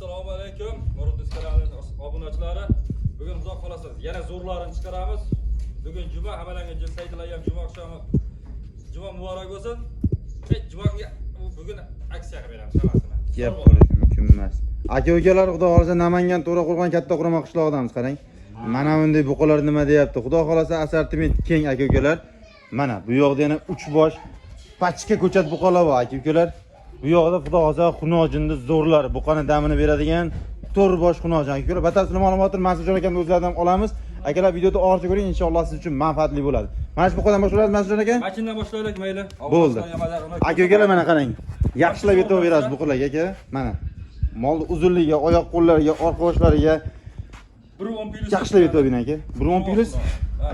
Assalomu alaykum. Murodis kanalining obunachilari. Bugun uzoq qolasiz. Yana zo'rlarini chiqaramiz. Bugun juma, hammalarga saytlar ham juma oqshomi. Juma muborak bo'lsin. Jumaga bugun aksiya qilib beramiz hammasini. Gap qilish mumkin emas. Aka-ukalar, xudo xolasa Namangan To'raqo'rg'on Katta Qurama qishlog'idamiz, qarang. Mana bunday buqalar nima deyapti? Xudo xolasa assortiment keng aka-ukalar. Mana bu yoqda yana 3 bosh pachka ko'chat buqalar bor aka-ukalar. Bu yoqda xudo xolasa xunojinni zo'rlar, buqani damini beradigan 4 bosh xunojin aka-ukalar. Batafsil ma'lumotni Mas'uljon akamning o'zlaridan olamiz. Akalar videoda orqa ko'ring, inshaalloh siz uchun manfaatli bo'ladi. Mana shu buqadan boshlaymiz Mas'uljon aka. Machindan boshlaylik mayli. Bo'ldi. Aka-ukalar mana qarang. Yaxshilab yetib berasiz buqalarga aka. Mana molni uzunligiga, oyoq qo'llariga, orqa boshlariga 1.10 plus. yaxshilab yetib bering aka. 1.10 plus.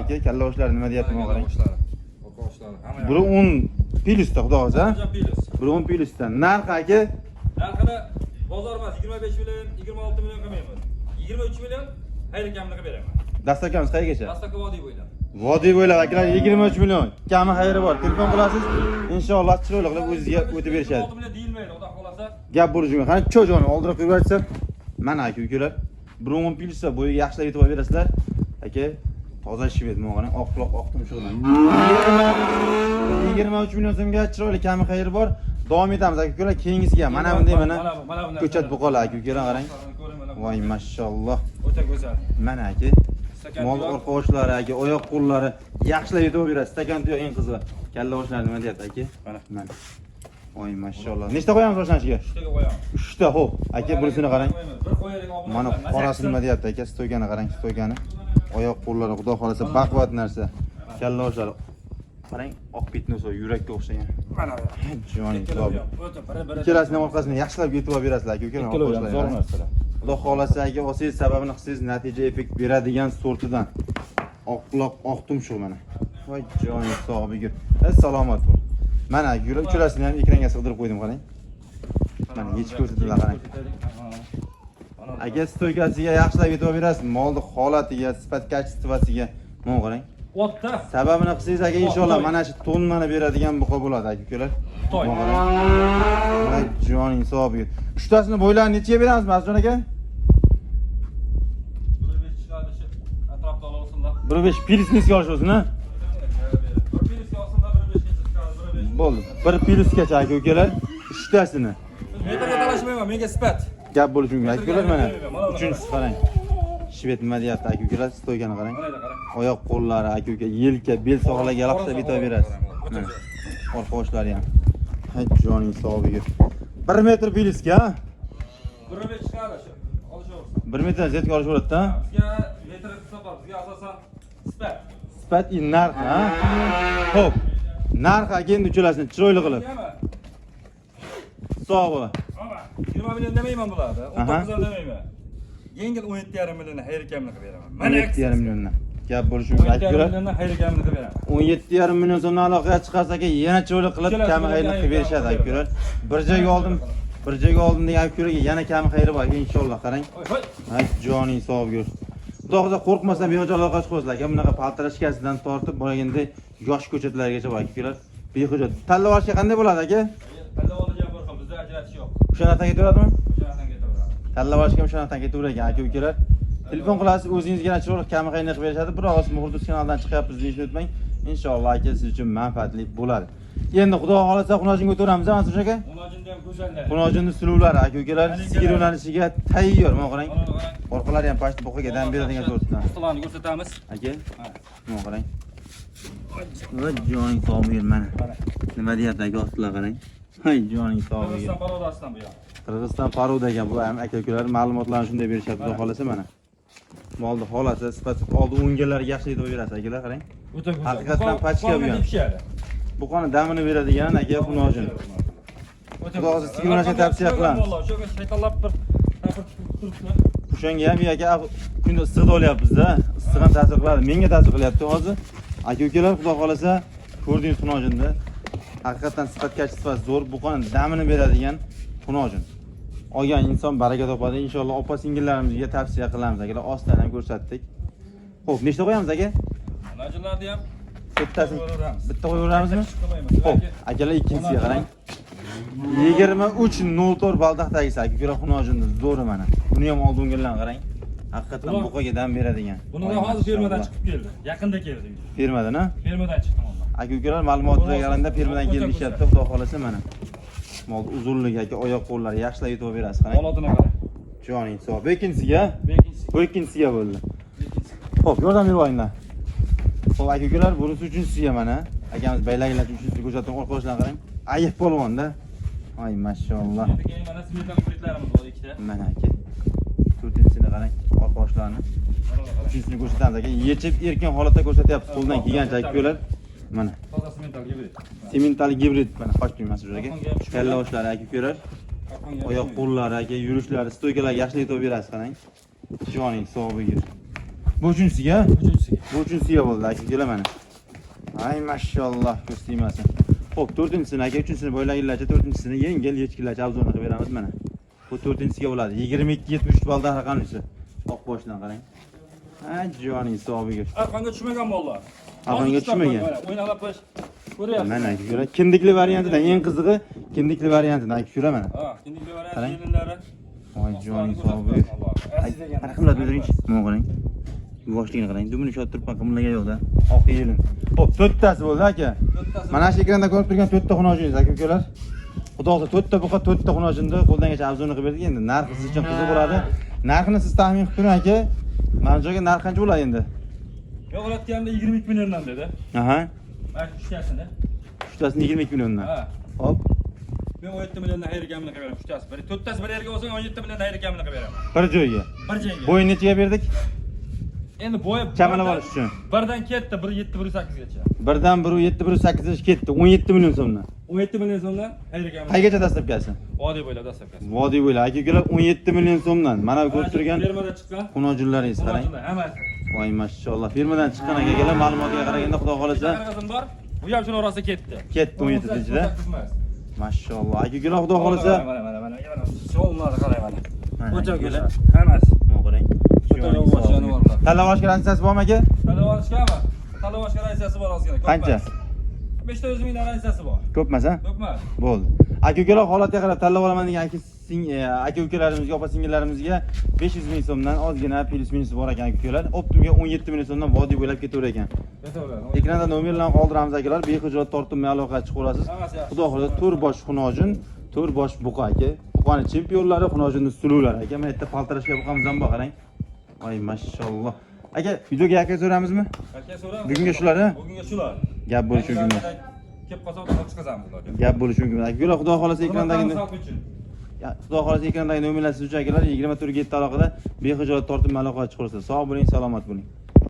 Aka, kalla boshlari nima deyapti men qarang. 1.10 plus da xudo xolasa. 1.10 plus dan. Narxi aka? Narxini bozor emas, 25 million, 26 million qilmayman. 23 million hayli kamini beraman. Dastakamiz qayergacha? Dastlabki vodiy bo'ylab. Vodiy bo'ylab akalar 23 million. Kami xayri bor. Telefon qilasiz. Inshaalloh chiroyli qilib o'zingizga o'tib berishadi. 26 million deyilmaydi, xudo xolasa. Gap bo'lishiga. Qani cho'joni oldirib qo'yib aytsa, mana aka-ukalar 1.10 plus da bo'yiga yaxshilab yetib berasizlar. Aka, toza shved mo'g'ani, oq quloq, oq tumshuqdan. 23 million so'mga chiroyli kami xayri bor. Davom etamiz aka-ukalar. Keyingisiga mana bunday ko'chat buqalar aka-ukalar qarang. Voy mashalloh. O'ta go'zal. Mana aka. Mol orqa boshlari aka, oyoq qo'llari yaxshilab yetib berasiz. Stakan tuyoq eng qizi. Kalla boshlari nima deyapti aka? Mana. Voy mashalloh. Nechta qo'yamiz boshlanishiga? 3taga qo'yamiz. 3ta, xo'p. Aka, bunisini qarang. Bir qo'yaylik obunachilar. Mana qorasi nima deyapti aka? Stoygani qarang, stoygani. Oyoq qo'llari xudo xolasa baquvvat narsa. Kalla boshlari. Qarang, oq bitnoso yurakka o'xshagan. Mana bu. Joning hisob. O'ta bir. Ikkalasining orqasini yaxshilab yetib berasizlar aka-ukalar. Zo'r narsalar. Xudo xolasa aka, olsangiz sababini qilsangiz natija effekt beradigan sortidan. Oq quloq, oq tumshuq mana. Voy joning hisobiga. Salomat bo'l. Mana yurib uchalasini ham ekranga sig'dirib qo'ydim qarang. Mana yechib ko'rsatdilar qarang. Aka, stoykasiga yaxshilab yetib berasiz. Molni holatiga, sifat kачествосiga mana qarang. O'tda. Sababini qilsangiz aka, inshaalloh mana shu tonnani beradigan buqa bo'ladi aka-ukalar. Xitoy. Voy joning hisobiga. 3tasini bo'ylarini nechaga beramiz Mas'uljon aka? 1.5 chiqadi shu atrofda olsinlar. 1.5 pilsniski olish bo'lsin, ha? 1 pilsga olsinlar, 1.5 chiqadi, 1.5. Bo'ldi. 1 pilsgacha aka-ukalar 3tasini. Metrga talashmayman, menga sifat. Gap bo'lishi mumkin aka-ukalar mana. 3-chi qarang. Shved nima deyapti aka-ukalar? Stoygani qarang. Oyoq qo'llari aka-uka, yelka, bel sohillarga yaxshilab yetib berasiz. Mana. Orqa boshlari ham. Hay joning hisobiga. 1 metr pilsga, ha? 1.5 chiqadi shu. Olishaversin. 1 metr zetga olish bo'ladi-da. Bizga metr hisob bor. Bizga asosan sifat. Sifat narx, ha? Xo'p. Narx aka endi uchalasini chiroyli qilib. Sog'i. 20 million demayman bularni. 19 demayman. Yengil 17,5 million xayr kamini qilib beraman. Mana 17,5 milliondan. Gap bo'lishi mumkin aka-ukalar. 17,5 million xayr kamini qilib beraman. 17,5 million so'mdan aloqaga chiqarsa aka yana chiroyli qilib kami xayrini qilib berishadi aka-ukalar. Bir joyga oldim degan aka-ukalarga yana kami xayri bor inshaalloh qarang. Hay joning hisobiga. Xudo xolasa qo'rqmasdan bexojat aloqa chiqasizlar aka. Bunaqa paltarashkasidan tortib borganda yosh ko'chatlargacha bor aka-ukalar. Bexojat. Tanlab olishga qanday bo'ladi aka? Tanlab olishga bir xil, bizda ajratish yo'q. O'shandan ketaveradimi? O'shandan ketaveradi. Tanlab olishga o'shandan ketaverar ekan aka-ukalar. Telefon qilasiz, o'zingizga chiroyli kami xayrini qilib berishadi. Biroq Murodis kanalidan chiqyapmiz deyishni unutmang. Inshaalloh aka siz uchun manfaatli bo'ladi. Endi xudo xolasa xunojinga o'tiramiz, Mas'uljon aka. Xunojinda ham go'zallar. Xunojinning suluvlari aka-ukalar sigirlanishiga tayyor. Mana qarang. Orqalari ham pashti buqaga dam beradigan sortdan. Ustolarni ko'rsatamiz. Aka. Mana qarang. Voy joning hisobiga mana. Nima deyapti aka ostilar qarang. Hay joning hisobiga. Qirg'iziston parodasidan bu yoq. Qirg'iziston Parod ekan bu ham aka-ukalar ma'lumotlarni shunday berishadi. Xudo xolasa mana. Molni holati, sifati, oldi o'ngalariga yaxshi yetib berasiz akalar qarang. O'ta go'zal. Haqiqatan pachka bu ham. Buqani damini beradigan aka xunojin. Xudo xolasa sigirlashni tavsiya qilamiz. Shu shaytonlab bir turibdi. O'shanga ham aka kunda issiqda olyapmiz-da. Issiq ham ta'sir qiladi. Menga ta'sir qilyapti hozir. Aka-ukalar xudo xolasa ko'rdingiz xunojinni. Haqiqatan sifat kачествоsi zo'r. Buqani damini beradigan xunojin. Olgan inson baraka topadi. Inshaalloh opa singillarimizga tavsiya qilamiz akalar. Ostidan ham ko'rsatdik. Xo'p, nechta qo'yamiz aka? Najlarni ham Bitta qo'yaveramizmi? Xo'p, akalar ikkinchisiga qarang. 23.04 baldaxdagisi aka ukalar xunojinni zo'ri mana. Buni ham oldingilarni qarang. Haqiqatan buqaga dam beradigan. Buni da hozir fermadan chiqib keldi. Yaqinda keldi. Fermadan a? Fermadan chiqdi mollar. Aka ukalar ma'lumot berganlarda fermadan keldi deyapti, xudo xolasa mana. Mol uzunligi aka oyoq qo'llari yaxshilab yetib berasiz qarang. Holatini qarang. Joning sog'. Bekinsiga? Bu ikkinchisiga bo'ldi. Xo'p, yordam beringlar. Xo'p, aka ukalar, bunisi uchinchisiga mana. Akamiz baylagilar uchinchisiga ko'rsatdim, orqashidan qarang. Ayiq polvonda. Ay maşallah. Keyin mana smetal gibridlarimiz bor ikkita. Mana aka. To'rtinchisini qarang, orqa oshlarini. Uchinchisini ko'rsatamiz aka. Yechib erkin holatda ko'rsatyapsiz. Qo'ldan kelgancha aka ukalar. Mana. Toza smetal gibrid. Semental gibrid mana qoch qo'ymas aka. Kalla oshlari aka ukalar. Oyoq qo'llari aka, yurishlari, stoykalarga yaxshi yetib berasiz qarang. Joning sog' bo'lsin. Bu uchinchisiga? Bu uchinchisiga bo'ldi aka ukalar mana. Ay maşallah ko'z tegmasin. Xo'p, to'rtinchisini aka, uchinchisini bo'ylagillarcha, to'rtinchisini yengil yechkilarcha obzorni qilib beramiz mana. Bu to'rtinchisiga bo'ladi. 22-73 balda raqamlisi. Oq boshdan qarang. Ha, joning sog' bo'lsin. Arqonga tushmagan mollar. Arqonga tushmagan. O'ynalab ko'ryapsiz. Mana aka ukalar, kindikli variantidan eng qizig'i kindikli variantidan aka ukalar mana. Ha, kindikli varianti yelinlari. Voy joning sog' bo'lsin. Rahmat bildiringchi. Mana qarang. Boshligini qarang. Dumini shot turibman, qimlagan yo'qda. Oq yelin. Xo'p, to'rttasi bo'ldi aka. Mana shu ekranda ko'rib turgan to'rtta xunojingiz aka ukalar. Xudo xohlasa to'rtta buqa, to'rtta xunojinni qo'ldangacha obzorni qilib berdik. Endi narxi siz uchun qiziq bo'ladi. Narxini siz taxmin qilib turing aka. Mana joyga narx qancha bo'ladi endi? Yo'q, olayotganda 22 milliondan dedi. Aha. Mana uchtasini. Uchtasini 22 milliondan. Ha. Hop. Men 17 milliondan xayr ekanini qilib beraman. Uchtasi. To'rttasi bir yerga olsang 17 milliondan xayr ekanini qilib beraman. Bir joyga. Bir joyga. Bo'yin nechaga berdik? Endi bo'yi Chamalab olish uchun. Birdan ketdi, 1.7-1.8 gacha. Birdan 1.7-1.8 ketdi. 17 million so'mdan. 17 million so'mdan xayr ekanini. Qaygacha dastlabkasi? Vodiy bo'ylab dastlabkasi. Vodiy bo'ylab aka ukalar 17 million so'mdan. Mana bu ko'rib turgan fermadan chiqqan xunojinlaringiz qarang. Hammasi. Voy maşallah. Firmadan chiqqan akalar ma'lumotiga qaraganda xudo xolasa Qirg'izim bor. Bu ham shuni orasida ketdi. ketdi 17-da. Maşallah. Aka ukalar xudo xolasa. Mana. So'mlarni qarang mana. O'cha ukalar. Hammasi. Hammasi. Mana qarang. Talavash garansiyasi bormi aka? Talavashgami? Talavashga raisiyasi bor ozgina. Qancha? 500 mingdan raisiyasi bor. Ko'pmas-a? Ko'pmas. Bo'ldi. Aka ukalar holatga qarab tanlab olaman degan aka ukalarimizga, opa singillarimizga 500 ming so'mdan ozgina plus minus bor ekan aka ukalar. Optimga 17 million so'mdan vodiy bo'ylab ketaver ekan. Ketaveradi. Ekranda nomerlarni qoldiramiz akalar. Behijolat tortinmay aloqa chiqib olasiz. Xudo xolasa to'rbosh xunojin, to'rbosh buqa aka. Buqani chempionlari, xunojinning suluvlari aka. Mana yerda paltarashga buqamiz ham bor qarang. Ay maşallah. Aka, videoga aka so'ramizmi? Aka so'ramiz. Bugunga shular-a? Bugunga shular. Gap bo'lishi mumkin. Kelib qolsa o'tib chiqazamiz ularga. Gap bo'lishi mumkin. Aka, xudo xolasa ekrandagi xudo xolasa ekrandagi nomerlar siz uchun akalar 24/7 aloqada behijolat tortinmay aloqa chiqib olasiz. Sog' bo'ling, salomat bo'ling.